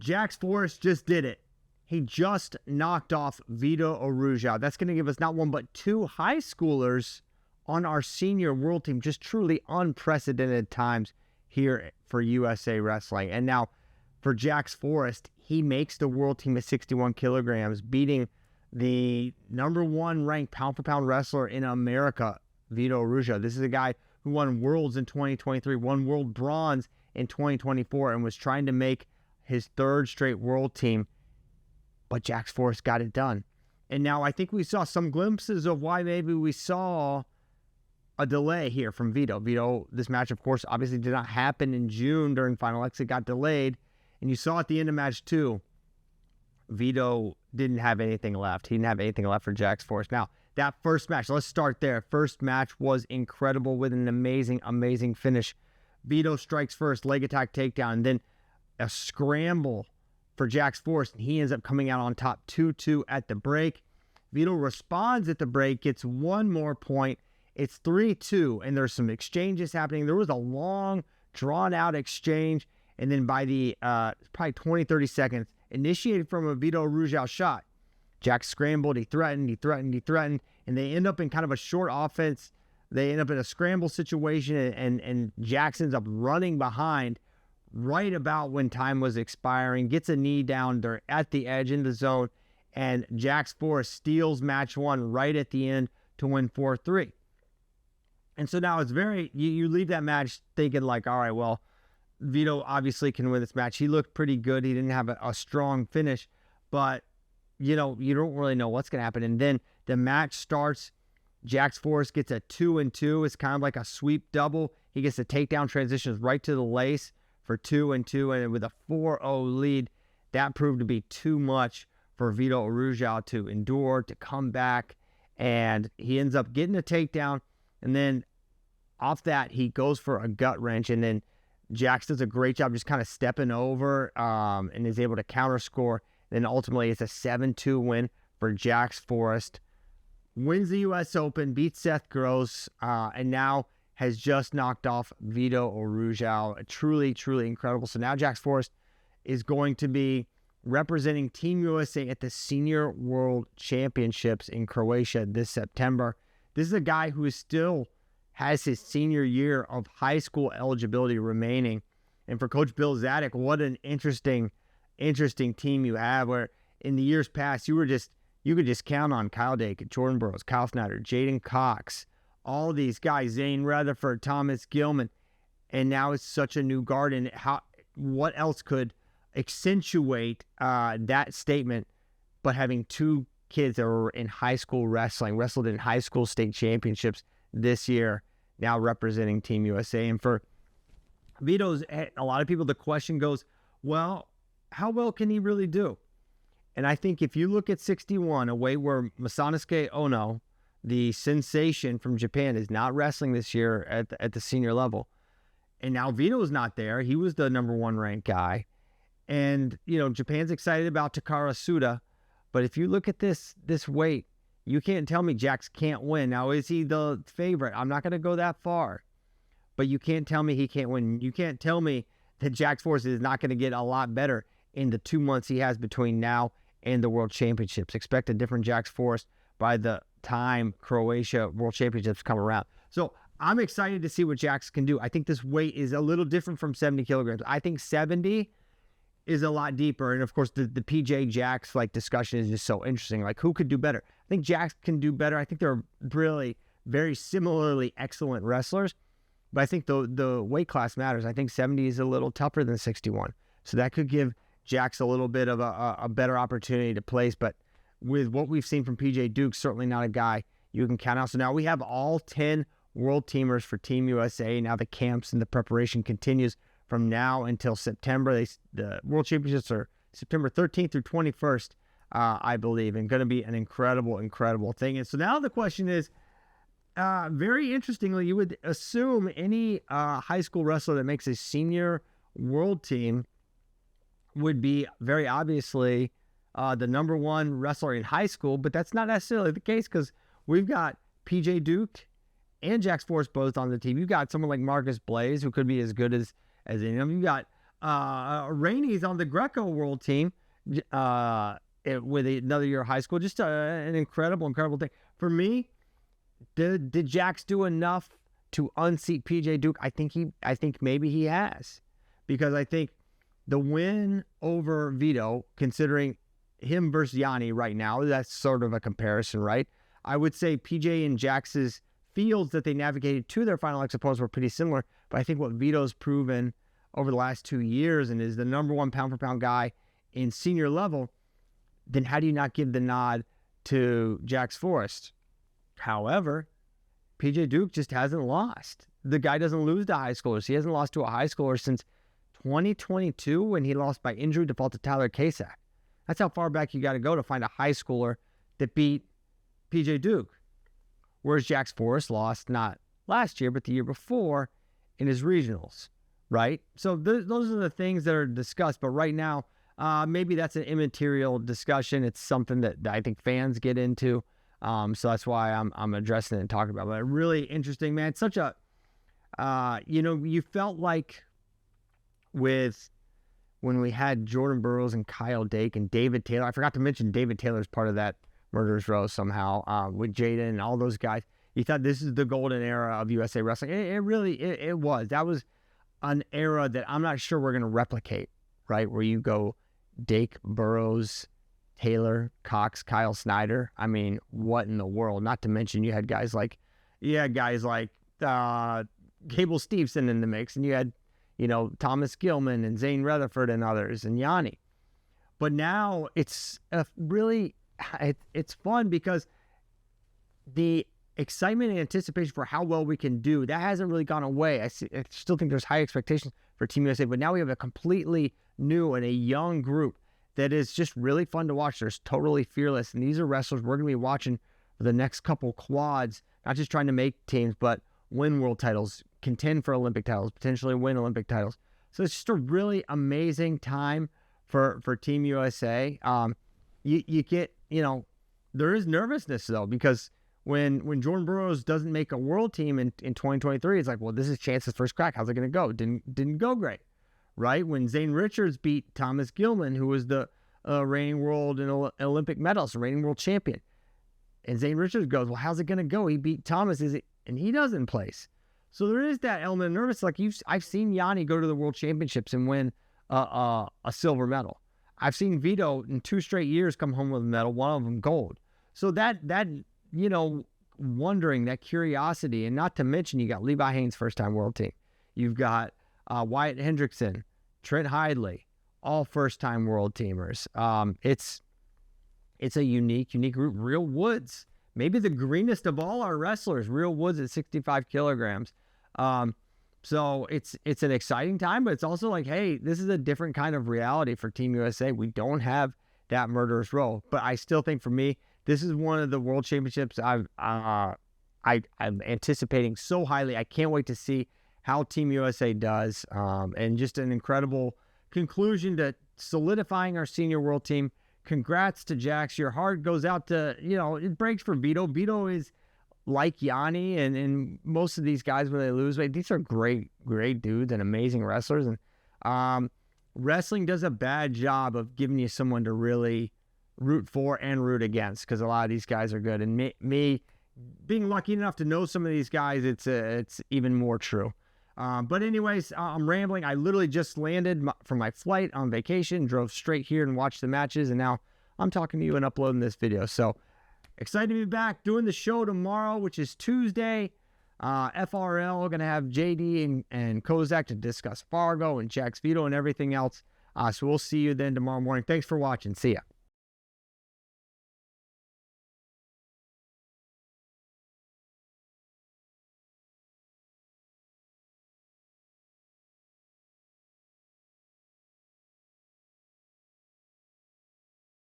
Jax Forrest just did it. He just knocked off Vito Arujau. That's going to give us not one but two high schoolers on our senior world team. Just truly unprecedented times here for USA Wrestling. And now for Jax Forrest, he makes the world team at 61 kilograms, beating the number one ranked pound-for-pound wrestler in America, Vito Arujau. This is a guy who won Worlds in 2023, won World Bronze in 2024, and was trying to make his third straight world team. But Jax Forrest got it done. And now I think we saw some glimpses of why maybe we saw a delay here from Vito. Vito, this match, of course, obviously did not happen in June during Final X. It got delayed. And you saw at the end of match 2, Vito didn't have anything left. He didn't have anything left for Jax Forrest. Now, that first match, let's start there. First match was incredible with an amazing, amazing finish. Vito strikes first, leg attack takedown, and then a scramble for Jax Forrest, and he ends up coming out on top 2-2 at the break. Vito responds at the break, gets one more point. It's 3-2, and there's some exchanges happening. There was a long, drawn-out exchange, and then by the probably 20, 30 seconds, initiated from a Vito Arujau shot. Jax scrambled, he threatened, and they end up in kind of a short offense. They end up in a scramble situation, and Jax ends up running behind right about when time was expiring, gets a knee down. They're at the edge in the zone, and Jax Forrest steals match 1 right at the end to win 4-3. And so now it's you leave that match thinking like, all right, well, Vito obviously can win this match. He looked pretty good. He didn't have a strong finish, but you don't really know what's going to happen. And then the match starts. Jax Forrest gets a 2-2. It's kind of like a sweep double. He gets the takedown, transitions right to the lace for 2-2, and with a 4-0 lead, that proved to be too much for Vito Arujau to endure, to come back, and he ends up getting a takedown, and then off that, he goes for a gut wrench, and then Jax does a great job just kind of stepping over and is able to counter score. Then ultimately, it's a 7-2 win for Jax Forrest. Wins the U.S. Open, beats Seth Gross, and now has just knocked off Vito Arujau. Truly, truly incredible. So now Jax Forrest is going to be representing Team USA at the Senior World Championships in Croatia this September. This is a guy who still has his senior year of high school eligibility remaining. And for Coach Bill Zadek, what an interesting team you have, where in the years past, you could just count on Kyle Dake, Jordan Burroughs, Kyle Snyder, Jaden Cox, all these guys, Zane Rutherford, Thomas Gilman, and now it's such a new guard. And what else could accentuate that statement but having two kids that were in high school wrestled in high school state championships this year, now representing Team USA. And for Vito's, a lot of people, the question goes, well, how well can he really do? And I think if you look at 61, a way where Masanosuke Ono, the sensation from Japan, is not wrestling this year at the senior level, and now Vito's not there. He was the number 1 ranked guy. And, Japan's excited about Takara Suda. But if you look at this weight, you can't tell me Jax can't win. Now, is he the favorite? I'm not going to go that far. But you can't tell me he can't win. You can't tell me that Jax Forrest is not going to get a lot better in the 2 months he has between now and the World Championships. Expect a different Jax Forrest by the time Croatia World Championships come around. So I'm excited to see what Jax can do. I think this weight is a little different from 70 kilograms. I think 70 is a lot deeper. And of course, the PJ Jax discussion is just so interesting. Who could do better? I think Jax can do better. I think they're really very similarly excellent wrestlers. But I think the weight class matters. I think 70 is a little tougher than 61. So that could give Jax a little bit of a better opportunity to place. But with what we've seen from PJ Duke, certainly not a guy you can count out. So now we have all 10 world teamers for Team USA. Now the camps and the preparation continues from now until September. The World Championships are September 13th through 21st, I believe, and going to be an incredible, incredible thing. And so now the question is, very interestingly, you would assume any high school wrestler that makes a senior world team would be very obviously the number 1 wrestler in high school, but that's not necessarily the case, because we've got PJ Duke and Jax Forrest both on the team. You've got someone like Marcus Blaze, who could be as good as any of them. You've got Rainey's on the Greco World team with another year of high school. Just an incredible thing. For me, did Jax do enough to unseat PJ Duke? I think maybe he has, because I think the win over Vito, considering him versus Yanni right now, that's sort of a comparison, right? I would say PJ and Jax's fields that they navigated to their final X opponents were pretty similar, but I think what Vito's proven over the last 2 years and is the number one pound-for-pound guy in senior level, then how do you not give the nod to Jax Forrest? However, PJ Duke just hasn't lost. The guy doesn't lose to high schoolers. He hasn't lost to a high schooler since 2022 when he lost by injury default to Tyler Kasak. That's how far back you got to go to find a high schooler that beat PJ Duke. Whereas Jax Forrest lost not last year, but the year before in his regionals, right? So those are the things that are discussed. But right now, maybe that's an immaterial discussion. It's something that I think fans get into. So that's why I'm addressing it and talking about it. But really interesting, man. It's such a, you felt like when we had Jordan Burroughs and Kyle Dake and David Taylor. I forgot to mention David Taylor's part of that Murderers Row somehow, with Jaden and all those guys. You thought this is the golden era of USA Wrestling. It really was. That was an era that I'm not sure we're going to replicate, right? Where you go Dake, Burroughs, Taylor, Cox, Kyle Snyder. I mean, what in the world? Not to mention you had guys like Cable Steveson in the mix, and you had, Thomas Gilman and Zane Rutherford and others, and Yanni. But now it's it's fun because the excitement and anticipation for how well we can do, that hasn't really gone away. I still think there's high expectations for Team USA, but now we have a completely new and a young group that is just really fun to watch. They're totally fearless, and these are wrestlers we're going to be watching for the next couple quads, not just trying to make teams, but win world titles, contend for Olympic titles, potentially win Olympic titles. So it's just a really amazing time for Team USA. You get, there is nervousness though, because when Jordan Burroughs doesn't make a world team in 2023, it's like, well, this is Chance's first crack. How's it going to go? Didn't go great, right? When Zane Richards beat Thomas Gilman, who was the reigning world and Olympic medalist, reigning world champion, and Zane Richards goes, well, how's it going to go? He beat Thomas, and he doesn't place. So there is that element of nervous. Like I've seen Yanni go to the world championships and win a silver medal. I've seen Vito in 2 straight years come home with a medal, one of them gold. So that wondering, that curiosity, and not to mention you got Levi Haynes' first-time world team. You've got Wyatt Hendrickson, Trent Hidley, all first-time world teamers. It's a unique group. Real Woods, maybe the greenest of all our wrestlers. Real Woods at 65 kilograms. So it's an exciting time, but it's also like, hey, this is a different kind of reality for Team USA. We don't have that Murderers Row, but I still think for me, this is one of the world championships I'm anticipating so highly. I can't wait to see how Team USA does, and just an incredible conclusion to solidifying our senior world team. Congrats to Jax. Your heart goes out to, it breaks for Vito. Vito is like Yanni and most of these guys when they lose weight. These are great dudes and amazing wrestlers. And wrestling does a bad job of giving you someone to really root for and root against, because a lot of these guys are good. And me being lucky enough to know some of these guys, it's even more true. But anyways, I'm rambling. I literally just landed from my flight on vacation, drove straight here and watched the matches, and now I'm talking to you and uploading this video. So excited to be back doing the show tomorrow, which is Tuesday. FRL, going to have JD and Kozak to discuss Fargo and Jax Vito and everything else. So we'll see you then tomorrow morning. Thanks for watching. See ya.